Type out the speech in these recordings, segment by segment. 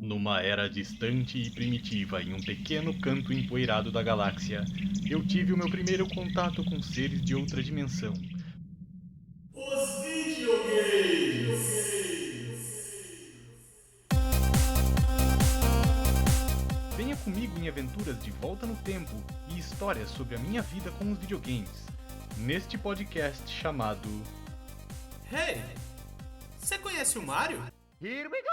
Numa era distante e primitiva, em um pequeno canto empoeirado da galáxia, eu tive o meu primeiro contato com seres de outra dimensão. Os videogames! Venha comigo em aventuras de volta no tempo e histórias sobre a minha vida com os videogames. Neste podcast chamado Hey, você conhece o Mario? Here we go!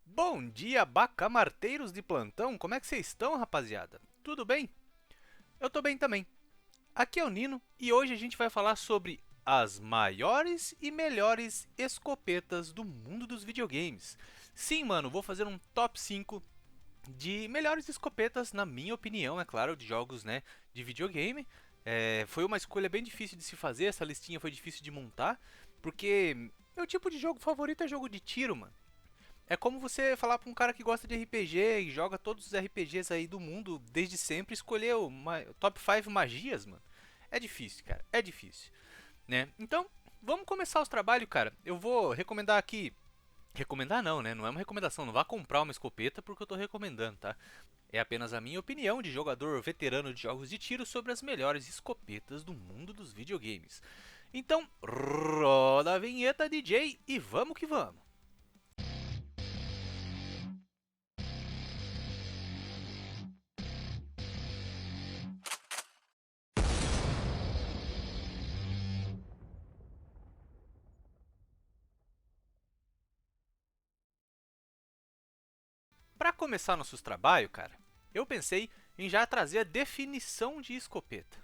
Bom dia, bacamarteiros de plantão, como é que vocês estão, rapaziada? Tudo bem? Eu tô bem também. Aqui é o Nino e hoje a gente vai falar sobre as maiores e melhores escopetas do mundo dos videogames. Sim, mano, vou fazer um top 5 de melhores escopetas, na minha opinião, é claro, de jogos, né, de videogame. Foi uma escolha bem difícil de se fazer, essa listinha foi difícil de montar, porque meu tipo de jogo favorito é jogo de tiro, mano. É como você falar pra um cara que gosta de RPG e joga todos os RPGs aí do mundo desde sempre, escolher o top 5 magias, mano. É difícil, cara, é difícil, né? Então, vamos começar os trabalhos, cara. Eu vou recomendar aqui. Recomendar não, né? Não é uma recomendação, não vá comprar uma escopeta porque eu tô recomendando, tá? É apenas a minha opinião de jogador veterano de jogos de tiro sobre as melhores escopetas do mundo dos videogames. Então, roda a vinheta, DJ, e vamos que vamos! Para começar nossos trabalhos, cara, eu pensei em já trazer a definição de escopeta.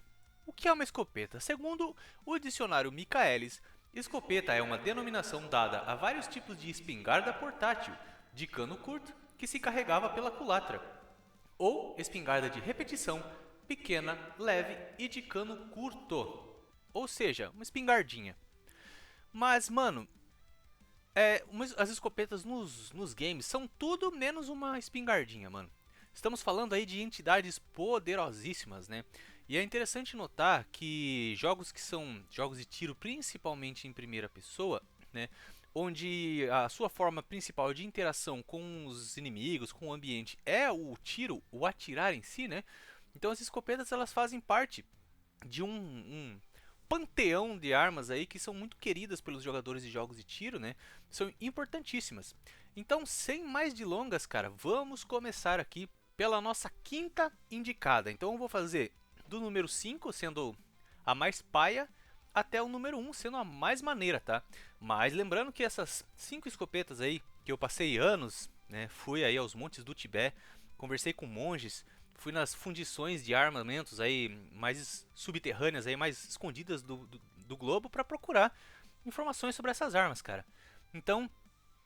O que é uma escopeta? Segundo o dicionário Michaelis, escopeta é uma denominação dada a vários tipos de espingarda portátil de cano curto que se carregava pela culatra, ou espingarda de repetição, pequena, leve e de cano curto, ou seja, uma espingardinha. Mas, mano, as escopetas nos games são tudo menos uma espingardinha, mano. Estamos falando aí de entidades poderosíssimas, né? E é interessante notar que jogos que são jogos de tiro, principalmente em primeira pessoa, né? Onde a sua forma principal de interação com os inimigos, com o ambiente, é o tiro, o atirar em si, né? Então as escopetas elas fazem parte de um panteão de armas aí que são muito queridas pelos jogadores de jogos de tiro, né? São importantíssimas. Então, sem mais delongas, cara, vamos começar aqui pela nossa quinta indicada. Então, eu vou fazer do número 5 sendo a mais paia até o número 1 sendo a mais maneira, tá? Mas lembrando que essas 5 escopetas aí que eu passei anos, né? Fui aí aos montes do Tibete, conversei com monges, fui nas fundições de armamentos aí mais subterrâneas, aí mais escondidas do globo para procurar informações sobre essas armas, cara. Então,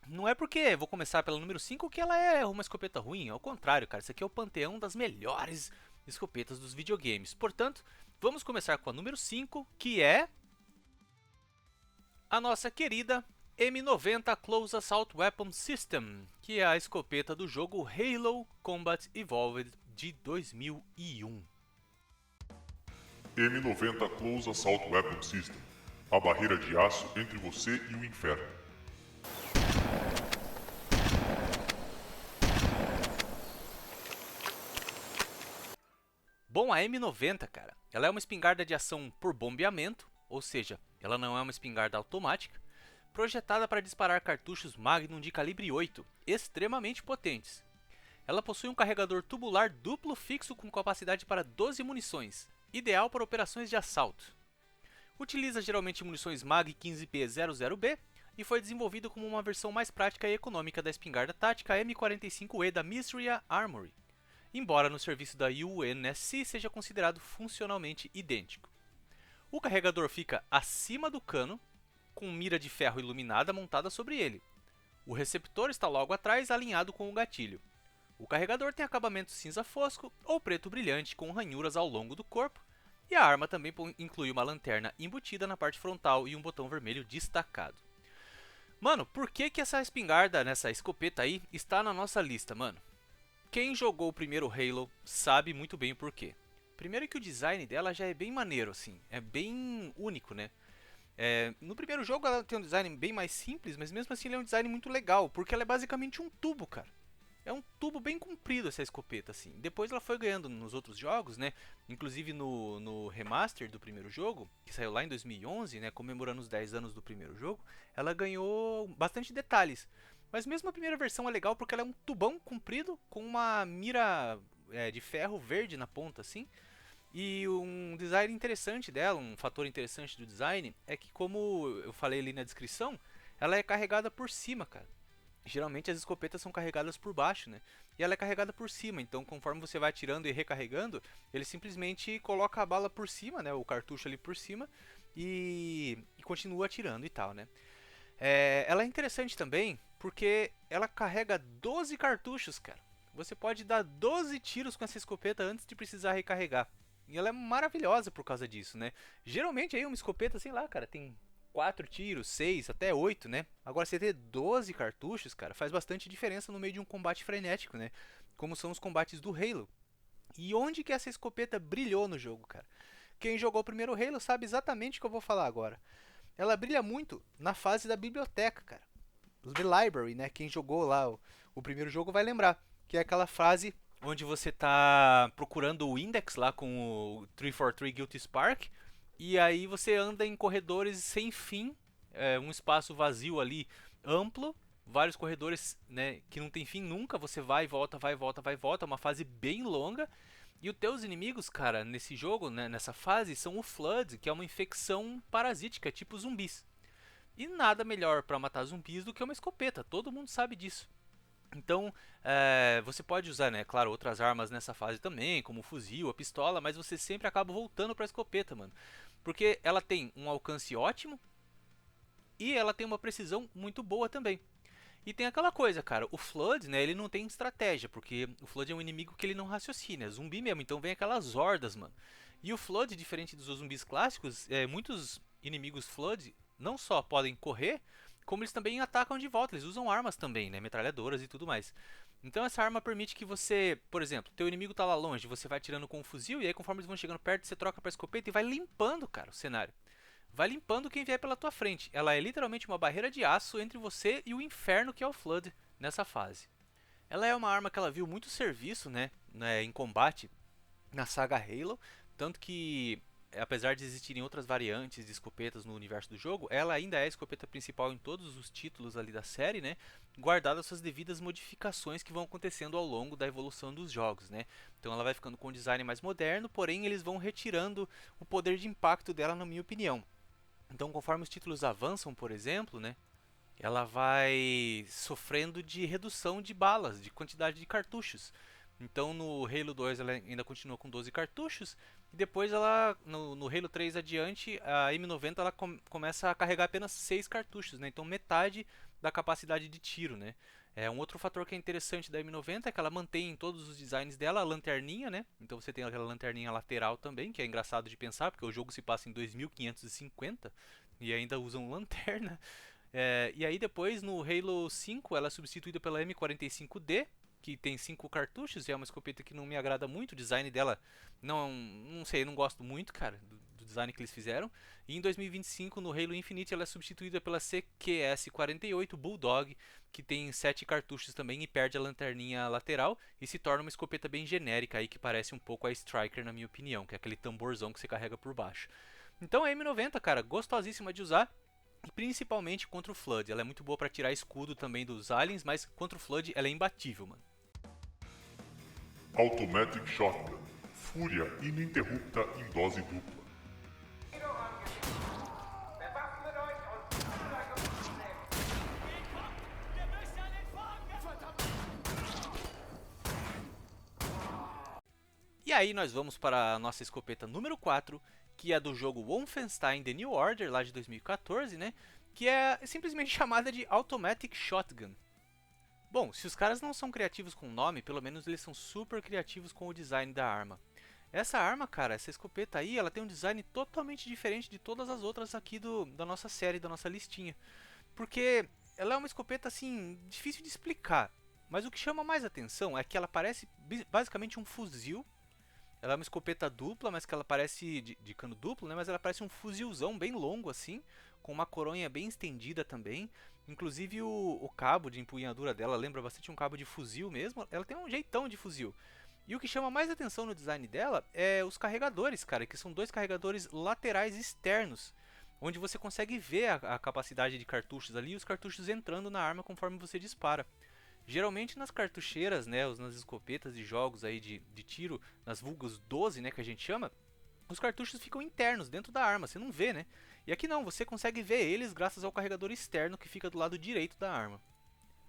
não é porque vou começar pela número 5 que ela é uma escopeta ruim, ao contrário, cara, isso aqui é o panteão das melhores escopetas dos videogames. Portanto, vamos começar com a número 5, que é a nossa querida M90 Close Assault Weapon System, que é a escopeta do jogo Halo Combat Evolved de 2001. M90 Close Assault Weapon System. A barreira de aço entre você e o inferno. Bom, a M90, cara, ela é uma espingarda de ação por bombeamento, ou seja, ela não é uma espingarda automática, projetada para disparar cartuchos Magnum de calibre 8, extremamente potentes. Ela possui um carregador tubular duplo fixo com capacidade para 12 munições, ideal para operações de assalto. Utiliza geralmente munições Mag 15P00B e foi desenvolvido como uma versão mais prática e econômica da espingarda tática M45E da Mistria Armory, embora no serviço da UNSC seja considerado funcionalmente idêntico. O carregador fica acima do cano, com mira de ferro iluminada montada sobre ele. O receptor está logo atrás, alinhado com o gatilho. O carregador tem acabamento cinza fosco ou preto brilhante com ranhuras ao longo do corpo, e a arma também inclui uma lanterna embutida na parte frontal e um botão vermelho destacado. Mano, por que que essa espingarda, nessa escopeta aí, está na nossa lista, mano? Quem jogou o primeiro Halo sabe muito bem o porquê. Primeiro que o design dela já é bem maneiro, assim. É bem único, né? No primeiro jogo ela tem um design bem mais simples, mas mesmo assim ele é um design muito legal, porque ela é basicamente um tubo, cara. É um tubo bem comprido essa escopeta, assim. Depois ela foi ganhando nos outros jogos, né? Inclusive no remaster do primeiro jogo, que saiu lá em 2011, né? Comemorando os 10 anos do primeiro jogo, ela ganhou bastante detalhes. Mas mesmo a primeira versão é legal porque ela é um tubão comprido com uma mira de ferro verde na ponta, assim. E um design interessante dela, um fator interessante do design, é que como eu falei ali na descrição, ela é carregada por cima, cara. Geralmente as escopetas são carregadas por baixo, né? E ela é carregada por cima, então conforme você vai atirando e recarregando, ele simplesmente coloca a bala por cima, né? O cartucho ali por cima e continua atirando e tal, né? Ela é interessante também porque ela carrega 12 cartuchos, cara. Você pode dar 12 tiros com essa escopeta antes de precisar recarregar. E ela é maravilhosa por causa disso, né? Geralmente aí uma escopeta, sei lá, cara, tem 4 tiros, 6, até 8, né? Agora você ter 12 cartuchos, cara, faz bastante diferença no meio de um combate frenético, né? Como são os combates do Halo. E onde que essa escopeta brilhou no jogo, cara? Quem jogou o primeiro Halo sabe exatamente o que eu vou falar agora. Ela brilha muito na fase da biblioteca, cara. The Library, né? Quem jogou lá o primeiro jogo vai lembrar. Que é aquela fase onde você tá procurando o index lá com o 343 Guilty Spark. E aí você anda em corredores sem fim. Um espaço vazio ali, amplo. Vários corredores, né, que não tem fim nunca. Você vai e volta, vai e volta, vai e volta. É uma fase bem longa. E os teus inimigos, cara, nesse jogo, né, nessa fase, são o Flood, que é uma infecção parasítica, tipo zumbis. E nada melhor para matar zumbis do que uma escopeta, todo mundo sabe disso. Então, você pode usar, né, claro, outras armas nessa fase também, como o fuzil, a pistola, mas você sempre acaba voltando para a escopeta, mano. Porque ela tem um alcance ótimo e ela tem uma precisão muito boa também. E tem aquela coisa, cara, o Flood, né, ele não tem estratégia, porque o Flood é um inimigo que ele não raciocina, é zumbi mesmo, então vem aquelas hordas, mano. E o Flood, diferente dos zumbis clássicos, muitos inimigos Flood não só podem correr, como eles também atacam de volta, eles usam armas também, né, metralhadoras e tudo mais. Então essa arma permite que você, por exemplo, teu inimigo tá lá longe, você vai tirando com um fuzil, e aí conforme eles vão chegando perto, você troca pra escopeta e vai limpando, cara, o cenário. Vai limpando quem vier pela tua frente. Ela é literalmente uma barreira de aço entre você e o inferno que é o Flood nessa fase. Ela é uma arma que ela viu muito serviço, né, em combate na saga Halo, tanto que apesar de existirem outras variantes de escopetas no universo do jogo, ela ainda é a escopeta principal em todos os títulos ali da série, né, guardadas suas devidas modificações que vão acontecendo ao longo da evolução dos jogos, né. Então ela vai ficando com um design mais moderno, porém eles vão retirando o poder de impacto dela, na minha opinião. Então, conforme os títulos avançam, por exemplo, né, ela vai sofrendo de redução de balas, de quantidade de cartuchos. Então, no Halo 2 ela ainda continua com 12 cartuchos, e depois ela, no Halo 3 adiante, a M90 ela começa a carregar apenas 6 cartuchos, né, então metade da capacidade de tiro, né. Um outro fator que é interessante da M90 é que ela mantém em todos os designs dela a lanterninha, né? Então você tem aquela lanterninha lateral também, que é engraçado de pensar, porque o jogo se passa em 2550 e ainda usam lanterna. E aí depois no Halo 5 ela é substituída pela M45D, que tem 5 cartuchos e é uma escopeta que não me agrada muito. O design dela, não sei, eu não gosto muito, cara, do design que eles fizeram. E em 2025, no Halo Infinite, ela é substituída pela CQS-48 Bulldog, que tem 7 cartuchos também e perde a lanterninha lateral e se torna uma escopeta bem genérica aí, que parece um pouco a Striker, na minha opinião, que é aquele tamborzão que você carrega por baixo. Então a M90, cara, gostosíssima de usar. E principalmente contra o Flood. Ela é muito boa para tirar escudo também dos aliens, mas contra o Flood ela é imbatível, mano. Automatic Shotgun. Fúria ininterrupta em dose dupla. E aí nós vamos para a nossa escopeta número 4, que é do jogo Wolfenstein The New Order, lá de 2014, né? Que é simplesmente chamada de Automatic Shotgun. Bom, se os caras não são criativos com o nome, pelo menos eles são super criativos com o design da arma. Essa arma, cara, essa escopeta aí, ela tem um design totalmente diferente de todas as outras aqui da nossa série, da nossa listinha. Porque ela é uma escopeta assim, difícil de explicar. Mas o que chama mais atenção é que ela parece basicamente um fuzil. Ela é uma escopeta dupla, mas que ela parece de cano duplo, né? Mas ela parece um fuzilzão bem longo assim, com uma coronha bem estendida também. Inclusive o cabo de empunhadura dela lembra bastante um cabo de fuzil mesmo. Ela tem um jeitão de fuzil. E o que chama mais atenção no design dela é os carregadores, cara, que são dois carregadores laterais externos, onde você consegue ver a capacidade de cartuchos ali e os cartuchos entrando na arma conforme você dispara. Geralmente nas cartucheiras, né, nas escopetas de jogos aí de tiro, nas vulgas 12, né, que a gente chama, os cartuchos ficam internos dentro da arma, você não vê, né? E aqui não, você consegue ver eles graças ao carregador externo que fica do lado direito da arma.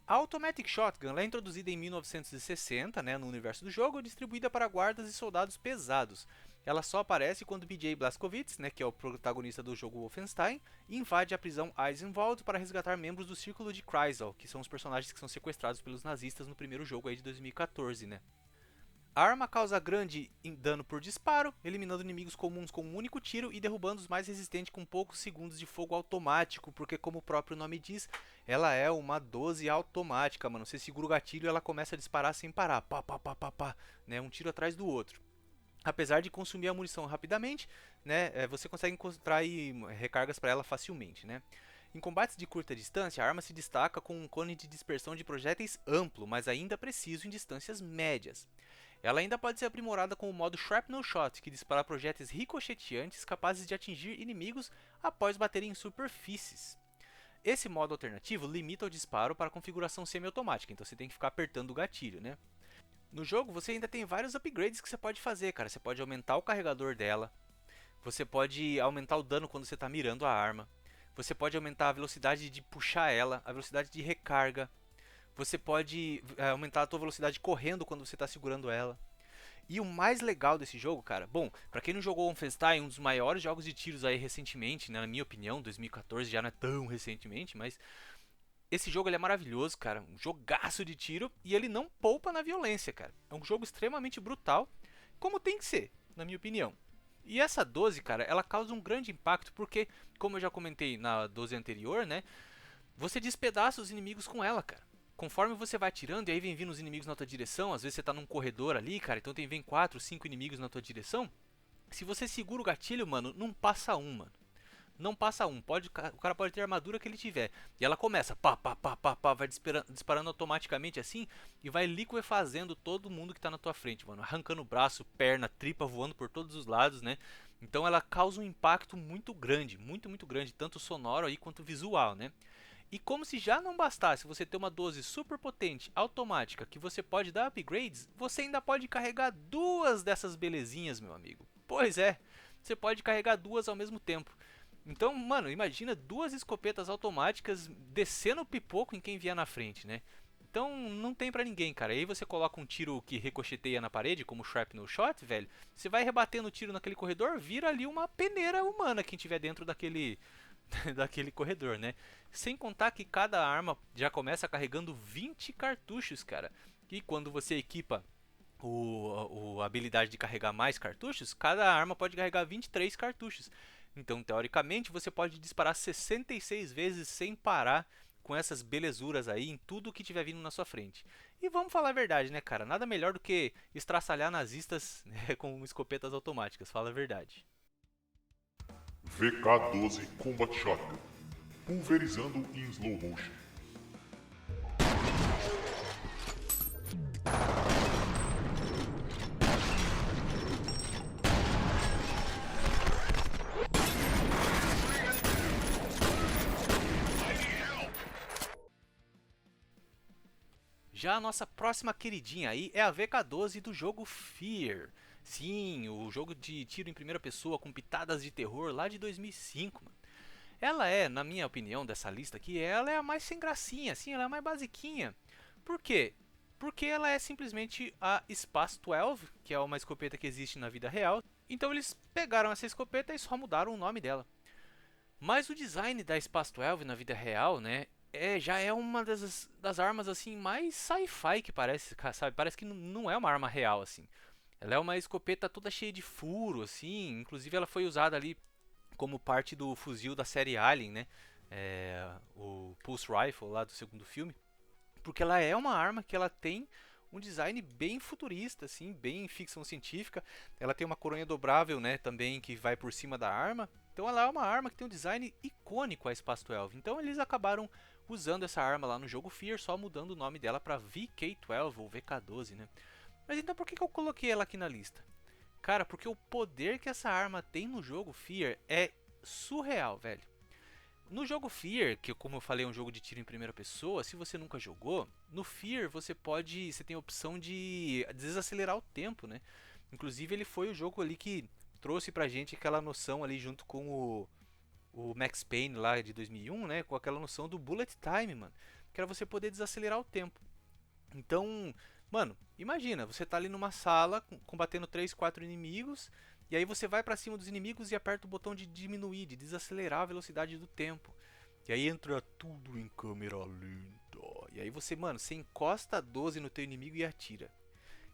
A Automatic Shotgun é introduzida em 1960, né, no universo do jogo, distribuída para guardas e soldados pesados. Ela só aparece quando BJ Blazkowicz, né, que é o protagonista do jogo Wolfenstein, invade a prisão Eisenwald para resgatar membros do Círculo de Kreisel, que são os personagens que são sequestrados pelos nazistas no primeiro jogo aí de 2014, né. A arma causa grande dano por disparo, eliminando inimigos comuns com um único tiro e derrubando os mais resistentes com poucos segundos de fogo automático, porque como o próprio nome diz, ela é uma 12 automática, mano. Você segura o gatilho e ela começa a disparar sem parar, pá, pá, pá, pá, pá, né, um tiro atrás do outro. Apesar de consumir a munição rapidamente, né, você consegue encontrar recargas para ela facilmente, né. Em combates de curta distância, a arma se destaca com um cone de dispersão de projéteis amplo, mas ainda preciso em distâncias médias. Ela ainda pode ser aprimorada com o modo Shrapnel Shot, que dispara projéteis ricocheteantes capazes de atingir inimigos após baterem em superfícies. Esse modo alternativo limita o disparo para a configuração semiautomática, então você tem que ficar apertando o gatilho, né? No jogo você ainda tem vários upgrades que você pode fazer, cara. Você pode aumentar o carregador dela, você pode aumentar o dano quando você está mirando a arma, você pode aumentar a velocidade de puxar ela, a velocidade de recarga. Você pode aumentar a tua velocidade correndo quando você está segurando ela. E o mais legal desse jogo, cara, bom, pra quem não jogou Wolfenstein, um dos maiores jogos de tiros aí recentemente, né, na minha opinião, 2014 já não é tão recentemente, mas esse jogo ele é maravilhoso, cara, um jogaço de tiro e ele não poupa na violência, cara. É um jogo extremamente brutal, como tem que ser, na minha opinião. E essa 12, cara, ela causa um grande impacto porque, como eu já comentei na 12 anterior, né, você despedaça os inimigos com ela, cara. Conforme você vai atirando e aí vem vindo os inimigos na tua direção, às vezes você tá num corredor ali, cara, então vem 4, 5 inimigos na tua direção. Se você segura o gatilho, mano, não passa um, mano. Não passa um. O cara pode ter a armadura que ele tiver. E ela começa, pá, pá, pá, pá, pá, vai disparando automaticamente assim e vai liquefazendo todo mundo que tá na tua frente, mano. Arrancando braço, perna, tripa voando por todos os lados, né? Então ela causa um impacto muito grande, muito, muito grande, tanto sonoro aí quanto visual, né? E como se já não bastasse você ter uma 12 super potente, automática, que você pode dar upgrades, você ainda pode carregar duas dessas belezinhas, meu amigo. Pois é, você pode carregar duas ao mesmo tempo. Então, mano, imagina duas escopetas automáticas descendo o pipoco em quem vier na frente, né? Então, não tem pra ninguém, cara. Aí você coloca um tiro que ricocheteia na parede, como o Shrapnel Shot, velho. Você vai rebatendo o tiro naquele corredor, vira ali uma peneira humana quem tiver dentro daquele corredor, né? Sem contar que cada arma já começa carregando 20 cartuchos, cara. E quando você equipa a habilidade de carregar mais cartuchos, cada arma pode carregar 23 cartuchos. Então, teoricamente, você pode disparar 66 vezes sem parar com essas belezuras aí em tudo que tiver vindo na sua frente. E vamos falar a verdade, né, cara? Nada melhor do que estraçalhar nazistas, né, com escopetas automáticas, fala a verdade. VK-12 Combat Shotgun, pulverizando em slow motion. Já a nossa próxima queridinha aí é a VK-12 do jogo Fear. Sim, o jogo de tiro em primeira pessoa com pitadas de terror lá de 2005, mano. Ela é, na minha opinião, dessa lista aqui, ela é a mais sem gracinha, assim, ela é a mais basiquinha. Por quê? Porque ela é simplesmente a SPAS-12, que é uma escopeta que existe na vida real. Então eles pegaram essa escopeta e só mudaram o nome dela. Mas o design da SPAS-12 na vida real, né, já é uma das armas assim mais sci-fi que parece, sabe? Parece que não é uma arma real, assim. Ela é uma escopeta toda cheia de furo, assim. Inclusive ela foi usada ali como parte do fuzil da série Alien, né? o Pulse Rifle lá do segundo filme, porque ela é uma arma que ela tem um design bem futurista, assim, bem ficção científica. Ela tem uma coronha dobrável, né, também, que vai por cima da arma. Então ela é uma arma que tem um design icônico a Espaço 12. Então eles acabaram usando essa arma lá no jogo Fear, só mudando o nome dela para VK-12 ou VK-12, né? Mas então por que eu coloquei ela aqui na lista? Cara, porque o poder que essa arma tem no jogo Fear é surreal, velho. No jogo Fear, que como eu falei é um jogo de tiro em primeira pessoa, se você nunca jogou, no Fear você tem a opção de desacelerar o tempo, né? Inclusive ele foi o jogo ali que trouxe pra gente aquela noção ali junto com o Max Payne lá de 2001, né? Com aquela noção do bullet time, mano. Que era você poder desacelerar o tempo. Então, mano, imagina, você tá ali numa sala combatendo 3, 4 inimigos, e aí você vai pra cima dos inimigos e aperta o botão de diminuir, de desacelerar a velocidade do tempo. E aí entra tudo em câmera lenta. E aí você, mano, você encosta a 12 no teu inimigo e atira.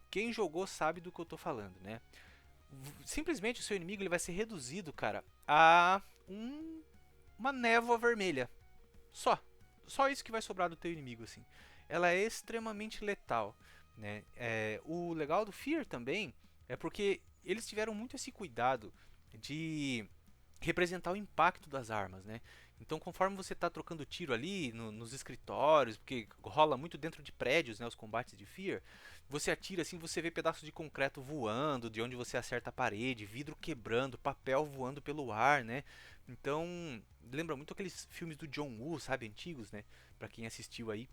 Quem jogou sabe do que eu tô falando, né? Simplesmente o seu inimigo ele vai ser reduzido, cara, a uma névoa vermelha. Só. Só isso que vai sobrar do teu inimigo, assim. Ela é extremamente letal, né? O legal do Fear também é porque eles tiveram muito esse cuidado de representar o impacto das armas, né? Então, conforme você está trocando tiro ali nos escritórios, porque rola muito dentro de prédios, né, os combates de Fear, você atira assim, você vê pedaços de concreto voando, de onde você acerta a parede, vidro quebrando, papel voando pelo ar, né? Então, lembra muito aqueles filmes do John Woo, sabe, antigos, né? Para quem assistiu aí.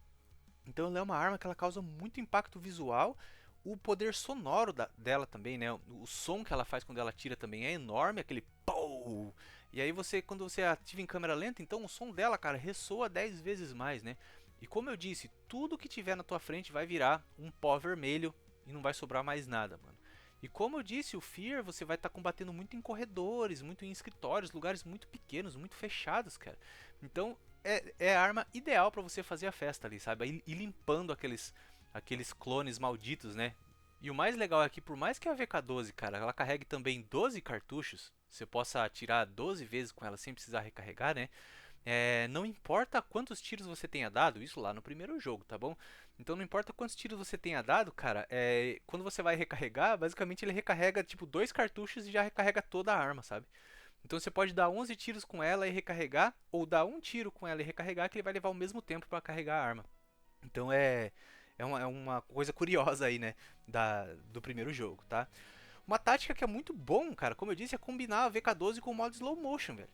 Então, ela é uma arma que ela causa muito impacto visual. O poder sonoro dela também, né? O som que ela faz quando ela tira também é enorme, aquele POW! E aí quando você ativa em câmera lenta, então o som dela, cara, ressoa 10 vezes mais, né? E como eu disse, tudo que tiver na tua frente vai virar um pó vermelho e não vai sobrar mais nada, mano. E como eu disse, o Fear você vai estar combatendo muito em corredores, muito em escritórios, lugares muito pequenos, muito fechados, cara. Então é a arma ideal para você fazer a festa ali, sabe? Ir limpando aqueles clones malditos, né? E o mais legal é que por mais que a VK-12, cara, ela carregue também 12 cartuchos, você possa atirar 12 vezes com ela sem precisar recarregar, né? Não importa quantos tiros você tenha dado, isso lá no primeiro jogo, tá bom? Então não importa quantos tiros você tenha dado, cara, quando você vai recarregar, basicamente ele recarrega tipo 2 cartuchos e já recarrega toda a arma, sabe? Então você pode dar 11 tiros com ela e recarregar, ou dar um tiro com ela e recarregar, que ele vai levar o mesmo tempo para carregar a arma. Então é uma coisa curiosa aí, né, do primeiro jogo, tá? Uma tática que é muito bom, cara, como eu disse, é combinar a VK-12 com o modo slow motion, velho.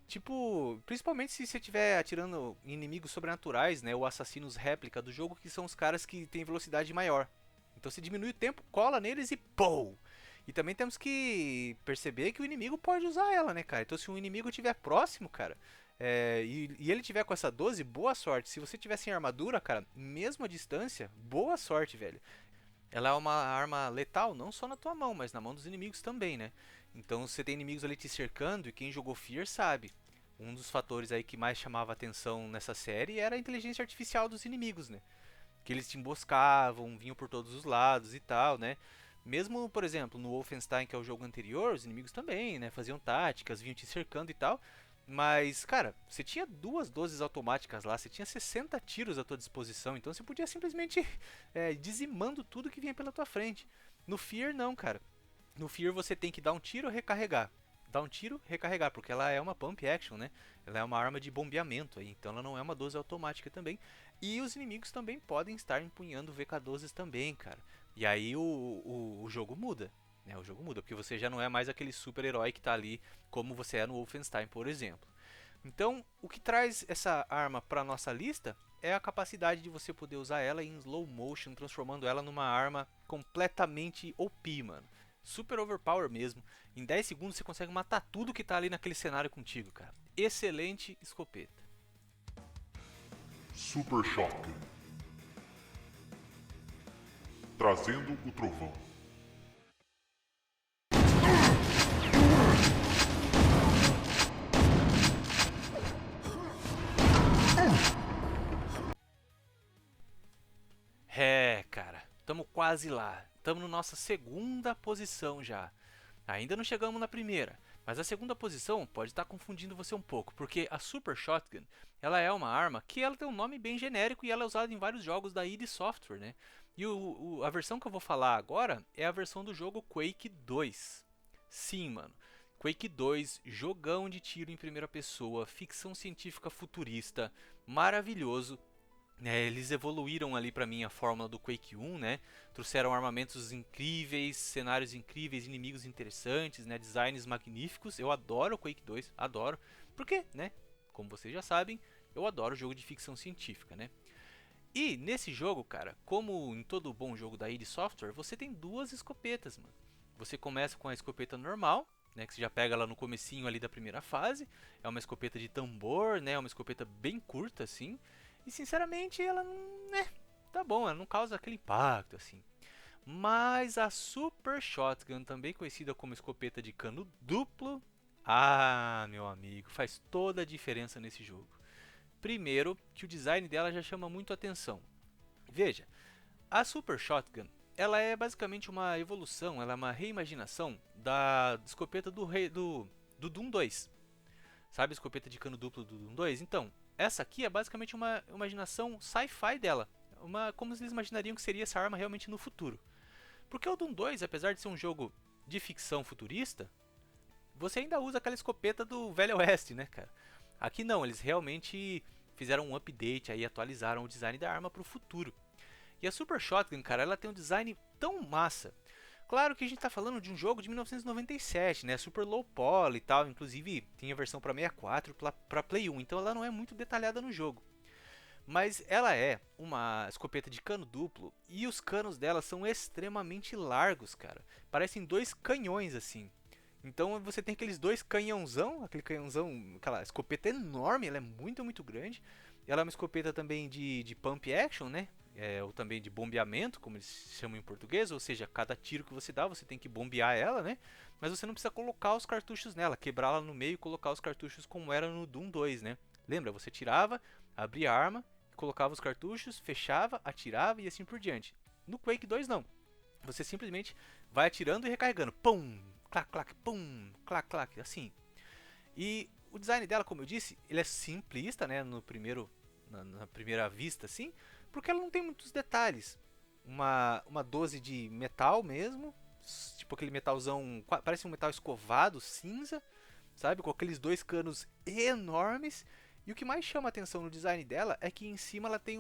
Tipo, principalmente se você estiver atirando em inimigos sobrenaturais, né, ou assassinos réplica do jogo, que são os caras que têm velocidade maior. Então você diminui o tempo, cola neles e POU! E também temos que perceber que o inimigo pode usar ela, né, cara? Então se um inimigo estiver próximo, cara, e ele tiver com essa 12, boa sorte. Se você tiver sem armadura, cara, mesmo a distância, boa sorte, velho. Ela é uma arma letal, não só na tua mão, mas na mão dos inimigos também, né? Então você tem inimigos ali te cercando e quem jogou Fear sabe. Um dos fatores aí que mais chamava atenção nessa série era a inteligência artificial dos inimigos, né? Que eles te emboscavam, vinham por todos os lados e tal, né? Mesmo, por exemplo, no Wolfenstein, que é o jogo anterior, os inimigos também, né? Faziam táticas, vinham te cercando e tal. Mas, cara, você tinha 2 12 automáticas lá, você tinha 60 tiros à tua disposição, então você podia simplesmente dizimando tudo que vinha pela tua frente. No Fear, não, cara. No Fear você tem que dar um tiro, recarregar. Dar um tiro, recarregar, porque ela é uma pump action, né? Ela é uma arma de bombeamento, aí, então ela não é uma 12 automática também. E os inimigos também podem estar empunhando VK-12s também, cara. E aí o jogo muda. O jogo muda, porque você já não é mais aquele super-herói que está ali como você é no Wolfenstein, por exemplo. Então, o que traz essa arma para nossa lista é a capacidade de você poder usar ela em slow motion, transformando ela numa arma completamente OP, mano. Super overpower mesmo. Em 10 segundos você consegue matar tudo que está ali naquele cenário contigo, cara. Excelente escopeta. Super Shotgun. Trazendo o trovão. Cara, estamos quase lá. Estamos na nossa segunda posição já. Ainda não chegamos na primeira, Mas a segunda posição pode estar confundindo você um pouco, porque a Super Shotgun, ela é uma arma que ela tem um nome bem genérico e ela é usada em vários jogos da id Software, né? E a versão que eu vou falar agora é a versão do jogo Quake 2. Sim, mano. Quake 2, jogão de tiro em primeira pessoa, ficção científica futurista, maravilhoso. Eles evoluíram ali pra mim a fórmula do Quake 1, né? Trouxeram armamentos incríveis, cenários incríveis, inimigos interessantes, né? Designs magníficos. Eu adoro o Quake 2, adoro. Porque, né? Como vocês já sabem, eu adoro jogo de ficção científica, né? E nesse jogo, cara, como em todo bom jogo da id Software, você tem duas escopetas, mano. Você começa com a escopeta normal, né, que você já pega lá no comecinho ali da primeira fase. É uma escopeta de tambor, né? É uma escopeta bem curta, assim. E sinceramente ela não, né, tá bom, ela não causa aquele impacto assim. Mas a Super Shotgun, também conhecida como escopeta de cano duplo, meu amigo, faz toda a diferença nesse jogo. Primeiro, que o design dela já chama muito atenção. Veja, a Super Shotgun, ela é basicamente uma evolução, ela é uma reimaginação da escopeta do Doom 2. Sabe a escopeta de cano duplo do Doom 2? Então, essa aqui é basicamente uma imaginação sci-fi dela. Como eles imaginariam que seria essa arma realmente no futuro. Porque o Doom 2, apesar de ser um jogo de ficção futurista, você ainda usa aquela escopeta do Velho Oeste, né, cara? Aqui não, eles realmente fizeram um update, aí atualizaram o design da arma para o futuro. E a Super Shotgun, cara, ela tem um design tão massa. Claro que a gente está falando de um jogo de 1997, né? Super low poly e tal. Inclusive tem a versão para 64 e para Play 1. Então ela não é muito detalhada no jogo. Mas ela é uma escopeta de cano duplo e os canos dela são extremamente largos, cara. Parecem dois canhões assim. Então você tem aqueles dois canhãozão, aquela escopeta enorme, ela é muito, muito grande. Ela é uma escopeta também de pump action, né? Ou também de bombeamento, como eles chamam em português, ou seja, cada tiro que você dá, você tem que bombear ela, né? Mas você não precisa colocar os cartuchos nela, quebrá-la no meio e colocar os cartuchos como era no Doom 2, né? Lembra? Você tirava, abria a arma, colocava os cartuchos, fechava, atirava e assim por diante. No Quake 2 não. Você simplesmente vai atirando e recarregando. Pum, clac, clac, pum, clac, clac, assim. E o design dela, como eu disse, ele é simplista, né? Na primeira vista, assim. Porque ela não tem muitos detalhes. Uma 12 de metal mesmo. Tipo aquele metalzão. Parece um metal escovado, cinza. Sabe? Com aqueles dois canos enormes. E o que mais chama a atenção no design dela é que em cima ela tem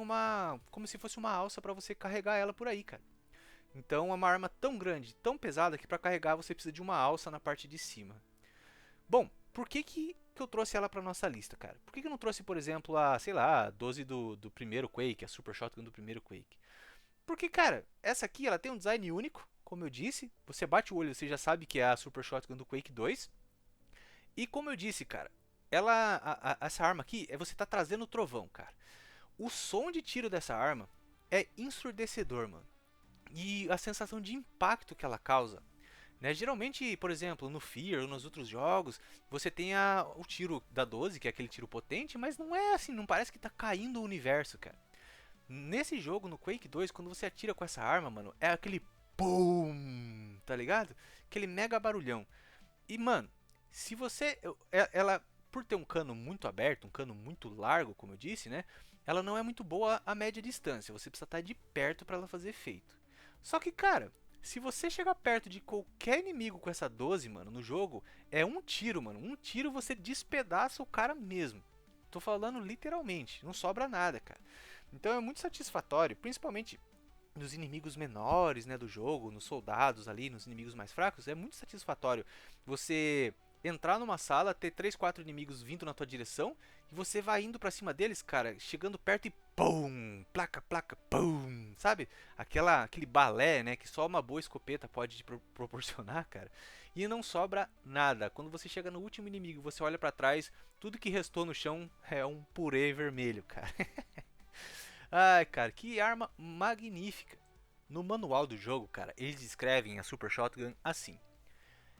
como se fosse uma alça para você carregar ela por aí, cara. Então é uma arma tão grande, tão pesada, que para carregar você precisa de uma alça na parte de cima. Bom, por que eu trouxe ela para nossa lista, cara? Por que eu não trouxe, por exemplo, sei lá, a 12 do primeiro Quake, a Super Shotgun do primeiro Quake? Porque, cara, essa aqui ela tem um design único, como eu disse. Você bate o olho, você já sabe que é a Super Shotgun do Quake 2. E como eu disse, cara, essa arma aqui, você tá trazendo o trovão, cara. O som de tiro dessa arma é ensurdecedor, mano. E a sensação de impacto que ela causa, né? Geralmente, por exemplo, no Fear ou nos outros jogos, você tem o tiro da 12, que é aquele tiro potente, mas não é assim, não parece que tá caindo o universo, cara. Nesse jogo, no Quake 2, quando você atira com essa arma, mano, é aquele PUM, tá ligado? Aquele mega barulhão. E, mano, se você... Ela, por ter um cano muito aberto, um cano muito largo, como eu disse, né? Ela não é muito boa a média distância, você precisa estar de perto para ela fazer efeito. Só que, cara, se você chegar perto de qualquer inimigo com essa 12, mano, no jogo, é um tiro, mano. Um tiro você despedaça o cara mesmo. Tô falando literalmente, não sobra nada, cara. Então é muito satisfatório, principalmente nos inimigos menores, né, do jogo, nos soldados ali, nos inimigos mais fracos. É muito satisfatório você entrar numa sala, ter 3, 4 inimigos vindo na tua direção e você vai indo pra cima deles, cara, chegando perto e pum, placa, placa, pum, sabe? Aquele balé, né, que só uma boa escopeta pode te proporcionar, cara. E não sobra nada. Quando você chega no último inimigo, você olha pra trás, tudo que restou no chão é um purê vermelho, cara. Ai, cara, que arma magnífica. No manual do jogo, cara, eles descrevem a Super Shotgun assim: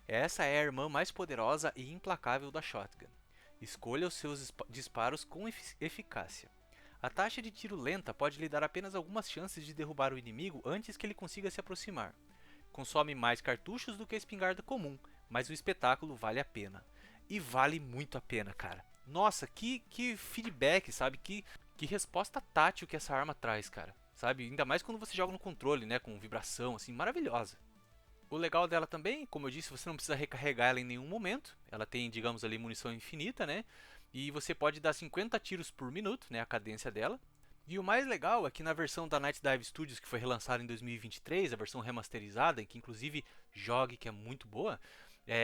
essa é a irmã mais poderosa e implacável da Shotgun. Escolha os seus disparos com eficácia. A taxa de tiro lenta pode lhe dar apenas algumas chances de derrubar o inimigo antes que ele consiga se aproximar. Consome mais cartuchos do que a espingarda comum, mas o espetáculo vale a pena. E vale muito a pena, cara. Nossa, que feedback, sabe? Que resposta tátil que essa arma traz, cara. Sabe? Ainda mais quando você joga no controle, né? Com vibração, assim, maravilhosa. O legal dela também, como eu disse, você não precisa recarregar ela em nenhum momento. Ela tem, digamos ali, munição infinita, né? E você pode dar 50 tiros por minuto, né? A cadência dela. E o mais legal é que na versão da Night Dive Studios, que foi relançada em 2023, a versão remasterizada, que inclusive jogue, que é muito boa,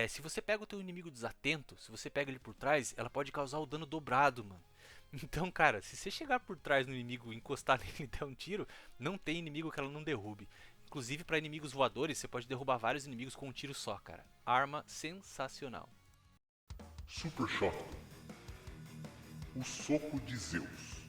se você pega o teu inimigo desatento, se você pega ele por trás, ela pode causar o dano dobrado, mano. Então, cara, se você chegar por trás no inimigo e encostar nele e der um tiro, não tem inimigo que ela não derrube. Inclusive, para inimigos voadores, você pode derrubar vários inimigos com um tiro só, cara. Arma sensacional. Super Shotgun. O soco de Zeus.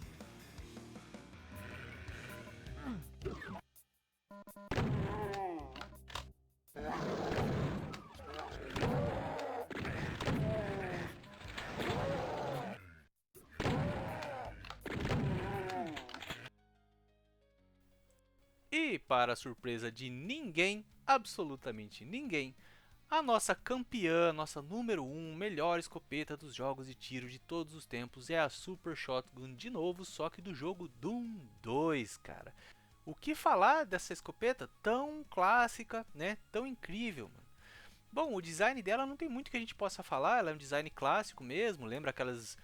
E para a surpresa de ninguém, absolutamente ninguém, a nossa campeã, nossa número 1, melhor escopeta dos jogos de tiro de todos os tempos é a Super Shotgun de novo, só que do jogo Doom 2, cara. O que falar dessa escopeta tão clássica, né? Tão incrível, mano. Bom, o design dela não tem muito que a gente possa falar, ela é um design clássico mesmo, lembra aquelas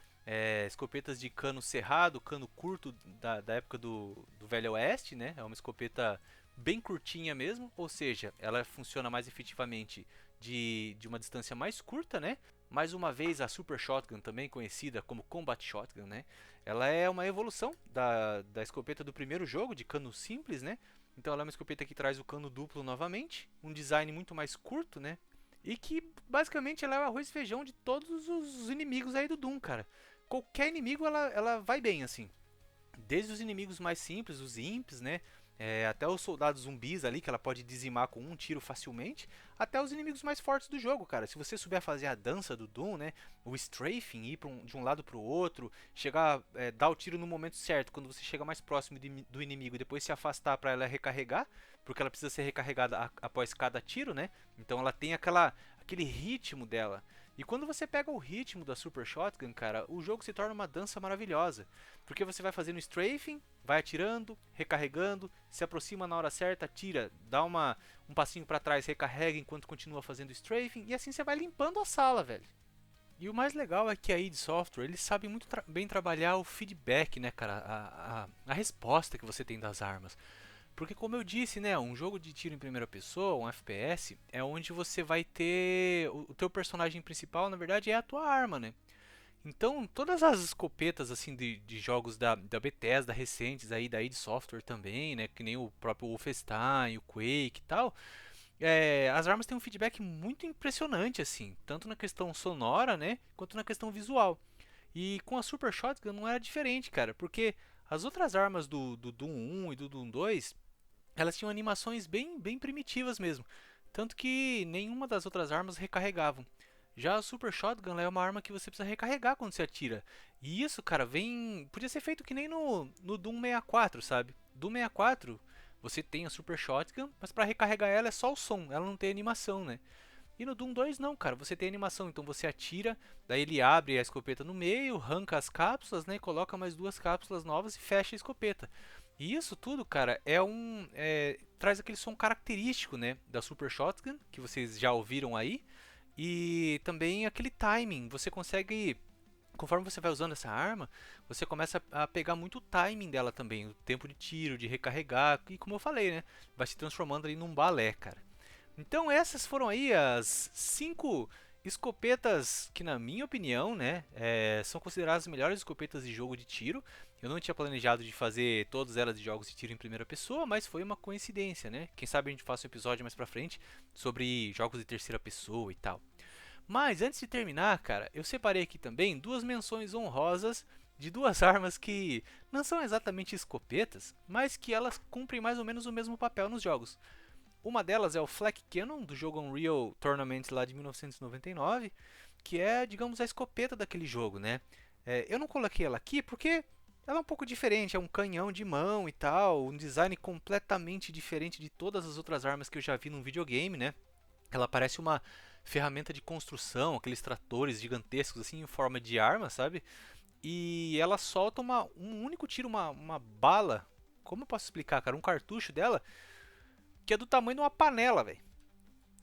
escopetas de cano cerrado, cano curto da época do Velho Oeste, né? É uma escopeta bem curtinha mesmo, ou seja, ela funciona mais efetivamente de uma distância mais curta, né? Mais uma vez, a Super Shotgun, também conhecida como Combat Shotgun, né? Ela é uma evolução da escopeta do primeiro jogo, de cano simples, né? Então ela é uma escopeta que traz o cano duplo novamente, um design muito mais curto, né? E que basicamente ela é o arroz e feijão de todos os inimigos aí do Doom, cara. Qualquer inimigo ela vai bem, assim. Desde os inimigos mais simples, os imps, né? Até os soldados zumbis ali, que ela pode dizimar com um tiro facilmente, até os inimigos mais fortes do jogo, cara. Se você souber fazer a dança do Doom, né? O strafing, ir de um lado para o outro, chegar, dar o tiro no momento certo, quando você chega mais próximo do inimigo, e depois se afastar para ela recarregar, porque ela precisa ser recarregada após cada tiro, né? Então ela tem aquele ritmo dela. E quando você pega o ritmo da Super Shotgun, cara, o jogo se torna uma dança maravilhosa. Porque você vai fazendo strafing, vai atirando, recarregando, se aproxima na hora certa, atira, dá um passinho pra trás, recarrega enquanto continua fazendo strafing, e assim você vai limpando a sala, velho. E o mais legal é que a id Software, eles sabem muito bem trabalhar o feedback, né, cara, a resposta que você tem das armas. Porque como eu disse, né, um jogo de tiro em primeira pessoa, um FPS, é onde você vai ter o teu personagem principal, na verdade, é a tua arma, né? Então, todas as escopetas assim de jogos da Bethesda recentes aí da id Software também, né, que nem o próprio Wolfenstein, o Quake e tal, as armas têm um feedback muito impressionante assim, tanto na questão sonora, né, quanto na questão visual. E com a Super Shotgun não era diferente, cara, porque as outras armas do Doom 1 e do Doom 2, elas tinham animações bem primitivas mesmo. Tanto que nenhuma das outras armas recarregavam. Já a Super Shotgun é uma arma que você precisa recarregar quando você atira. E isso, cara, podia ser feito que nem no Doom 64, sabe? Doom 64, você tem a Super Shotgun, mas para recarregar ela é só o som, ela não tem animação, né? E no Doom 2 não, cara, você tem animação, então você atira, daí ele abre a escopeta no meio, arranca as cápsulas, né, coloca mais duas cápsulas novas e fecha a escopeta. E isso tudo, cara, traz aquele som característico, né, da Super Shotgun, que vocês já ouviram aí, e também aquele timing, você consegue, conforme você vai usando essa arma, você começa a pegar muito o timing dela também, o tempo de tiro, de recarregar, e como eu falei, né, vai se transformando ali num balé, cara. Então essas foram aí as 5 escopetas que, na minha opinião, né, são consideradas as melhores escopetas de jogo de tiro. Eu não tinha planejado de fazer todas elas de jogos de tiro em primeira pessoa, mas foi uma coincidência, né? Quem sabe a gente faça um episódio mais pra frente sobre jogos de terceira pessoa e tal. Mas antes de terminar, cara, eu separei aqui também duas menções honrosas de duas armas que não são exatamente escopetas, mas que elas cumprem mais ou menos o mesmo papel nos jogos. Uma delas é o Flak Cannon, do jogo Unreal Tournament lá de 1999, que é, digamos, a escopeta daquele jogo, né? Eu não coloquei ela aqui porque ela é um pouco diferente, é um canhão de mão e tal, um design completamente diferente de todas as outras armas que eu já vi num videogame, né? Ela parece uma ferramenta de construção, aqueles tratores gigantescos assim em forma de arma, sabe? E ela solta um único tiro, uma bala. Como eu posso explicar, cara? Um cartucho dela que é do tamanho de uma panela, velho.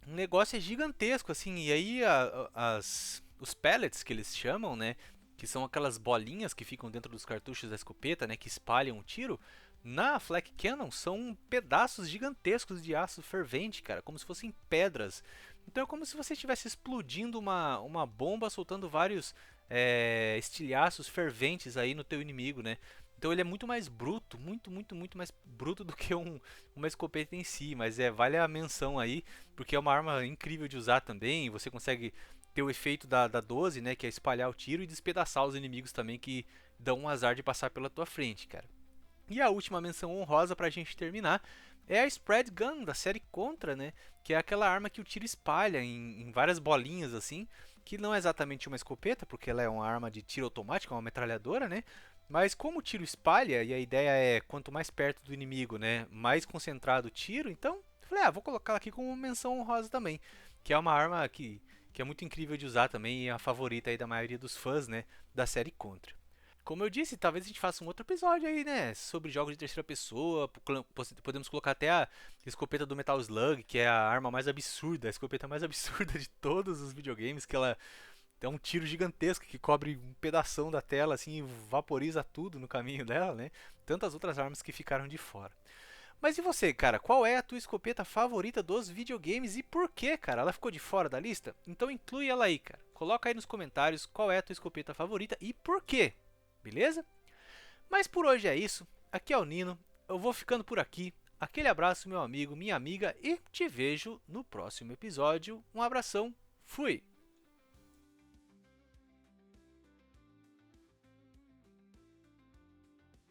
Um negócio é gigantesco, assim. E aí os pellets que eles chamam, né? Que são aquelas bolinhas que ficam dentro dos cartuchos da escopeta, né? Que espalham o tiro. Na Flak Cannon são pedaços gigantescos de aço fervente, cara. Como se fossem pedras. Então é como se você estivesse explodindo uma bomba, soltando vários estilhaços ferventes aí no teu inimigo, né? Então ele é muito mais bruto, muito mais bruto do que uma escopeta em si, mas vale a menção aí, porque é uma arma incrível de usar também, você consegue ter o efeito da 12, né, que é espalhar o tiro e despedaçar os inimigos também que dão um azar de passar pela tua frente, cara. E a última menção honrosa pra gente terminar é a Spread Gun da série Contra, né, que é aquela arma que o tiro espalha em várias bolinhas assim, que não é exatamente uma escopeta, porque ela é uma arma de tiro automático, uma metralhadora, né? Mas como o tiro espalha, e a ideia é quanto mais perto do inimigo, né, mais concentrado o tiro, então eu falei, vou colocar ela aqui como menção honrosa também, que é uma arma que é muito incrível de usar também e é a favorita aí da maioria dos fãs, né, da série Contra. Como eu disse, talvez a gente faça um outro episódio aí, né, sobre jogos de terceira pessoa, podemos colocar até a escopeta do Metal Slug, que é a arma mais absurda, a escopeta mais absurda de todos os videogames, que ela é um tiro gigantesco que cobre um pedação da tela assim e vaporiza tudo no caminho dela, né? Tantas outras armas que ficaram de fora. Mas e você, cara? Qual é a tua escopeta favorita dos videogames e por que, cara? Ela ficou de fora da lista? Então inclui ela aí, cara. Coloca aí nos comentários qual é a tua escopeta favorita e por quê. Beleza? Mas por hoje é isso. Aqui é o Nino. Eu vou ficando por aqui. Aquele abraço, meu amigo, minha amiga, e te vejo no próximo episódio. Um abração. Fui!